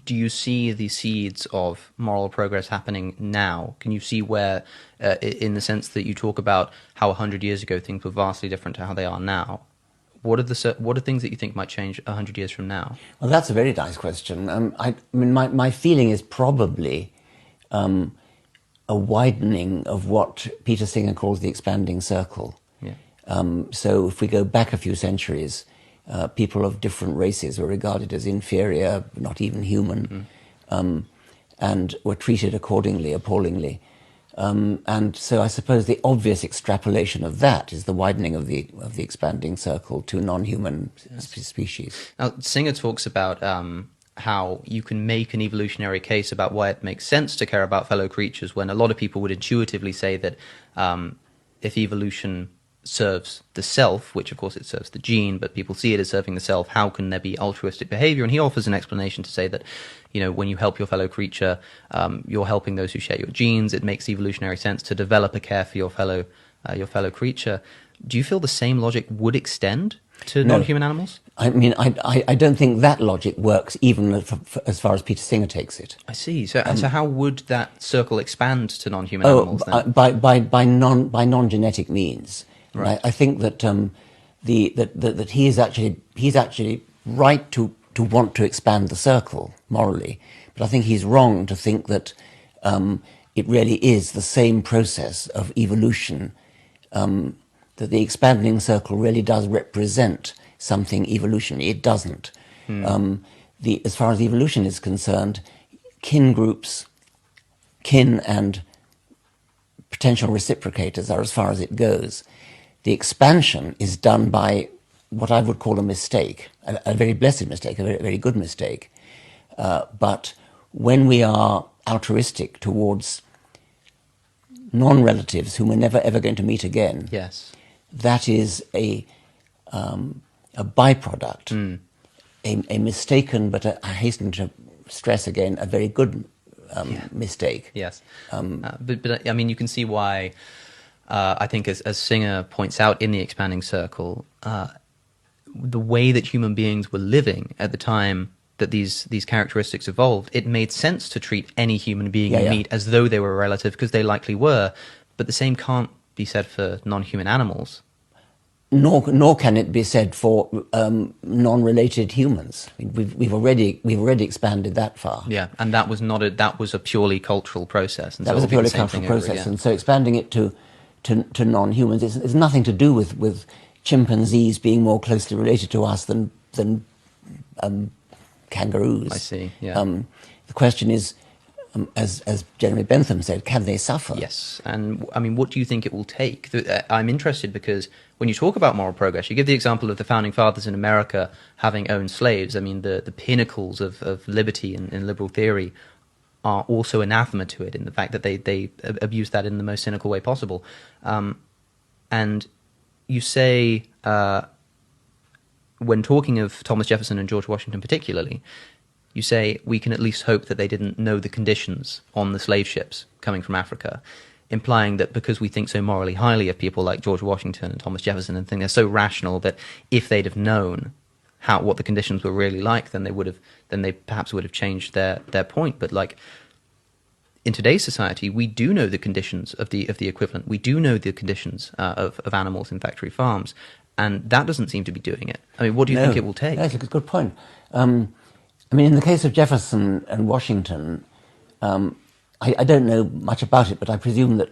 Do you see the seeds of moral progress happening now? Can you see where, in the sense that you talk about how 100 years ago things were vastly different to how they are now, what are things that you think might change 100 years from now? Well, that's a very nice question. I mean, my feeling is probably a widening of what Peter Singer calls the expanding circle. Yeah. So if we go back a few centuries, people of different races were regarded as inferior, not even human, and were treated accordingly, appallingly. And so I suppose the obvious extrapolation of that is the widening of the expanding circle to non-human species. Now, Singer talks about how you can make an evolutionary case about why it makes sense to care about fellow creatures, when a lot of people would intuitively say that if evolution serves the self, which of course it serves the gene, but people see it as serving the self, how can there be altruistic behavior? And he offers an explanation to say that, you know, when you help your fellow creature, you're helping those who share your genes. It makes evolutionary sense to develop a care for your fellow creature. Do you feel the same logic would extend to non-human animals? I mean, I don't think that logic works even as far as Peter Singer takes it. I see. So how would that circle expand to non-human animals then? By non-genetic means. Right. I think that that he's actually right to want to expand the circle morally, but I think he's wrong to think that it really is the same process of evolution. That the expanding circle really does represent something evolutionary. It doesn't. As far as evolution is concerned, kin groups, kin and potential reciprocators are as far as it goes. The expansion is done by what I would call a mistake, a very blessed mistake, a very good mistake. But when we are altruistic towards non-relatives whom we're never ever going to meet again, Yes. that is a byproduct, a mistaken, but I hasten to stress again, a very good mistake. Yes. But I mean, you can see why, I think as Singer points out in The Expanding Circle, the way that human beings were living at the time that these characteristics evolved, it made sense to treat any human being you meet as though they were a relative, because they likely were. But the same can't be said for non-human animals. Nor can it be said for non-related humans. I mean, we've already expanded that far. Yeah, and that was a purely cultural process. And that so was a it'll be the purely same cultural thing over process, again. and so expanding it to non-humans is nothing to do with chimpanzees being more closely related to us than kangaroos. I see. Yeah. The question is, as Jeremy Bentham said, can they suffer? Yes, and I mean, what do you think it will take? I'm interested because when you talk about moral progress, you give the example of the founding fathers in America having owned slaves. I mean, the pinnacles of liberty in liberal theory are also anathema to it in the fact that they abuse that in the most cynical way possible. And you say, when talking of Thomas Jefferson and George Washington particularly, you say we can at least hope that they didn't know the conditions on the slave ships coming from Africa, implying that because we think so morally highly of people like George Washington and Thomas Jefferson and think they're so rational, that if they'd have known what the conditions were really like, then they perhaps would have changed their point. But like in today's society, we do know the conditions of the equivalent. We do know the conditions of animals in factory farms, and that doesn't seem to be doing it. I mean, what do you think it will take? That's a good point. I mean, in the case of Jefferson and Washington, I don't know much about it, but I presume that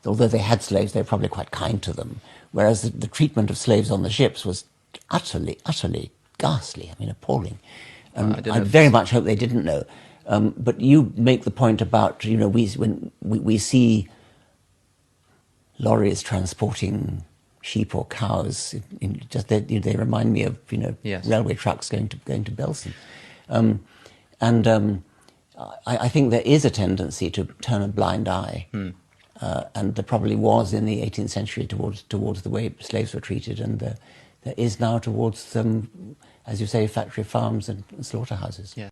although they had slaves, they were probably quite kind to them, whereas the treatment of slaves on the ships was utterly ghastly, I mean, appalling. I very much hope they didn't know. But you make the point about, you know, when we see lorries transporting sheep or cows, they remind me of, you know, Yes. railway trucks going to Belsen. I think there is a tendency to turn a blind eye, and there probably was in the 18th century towards the way slaves were treated, and there is now towards, as you say, factory farms and slaughterhouses. Yeah.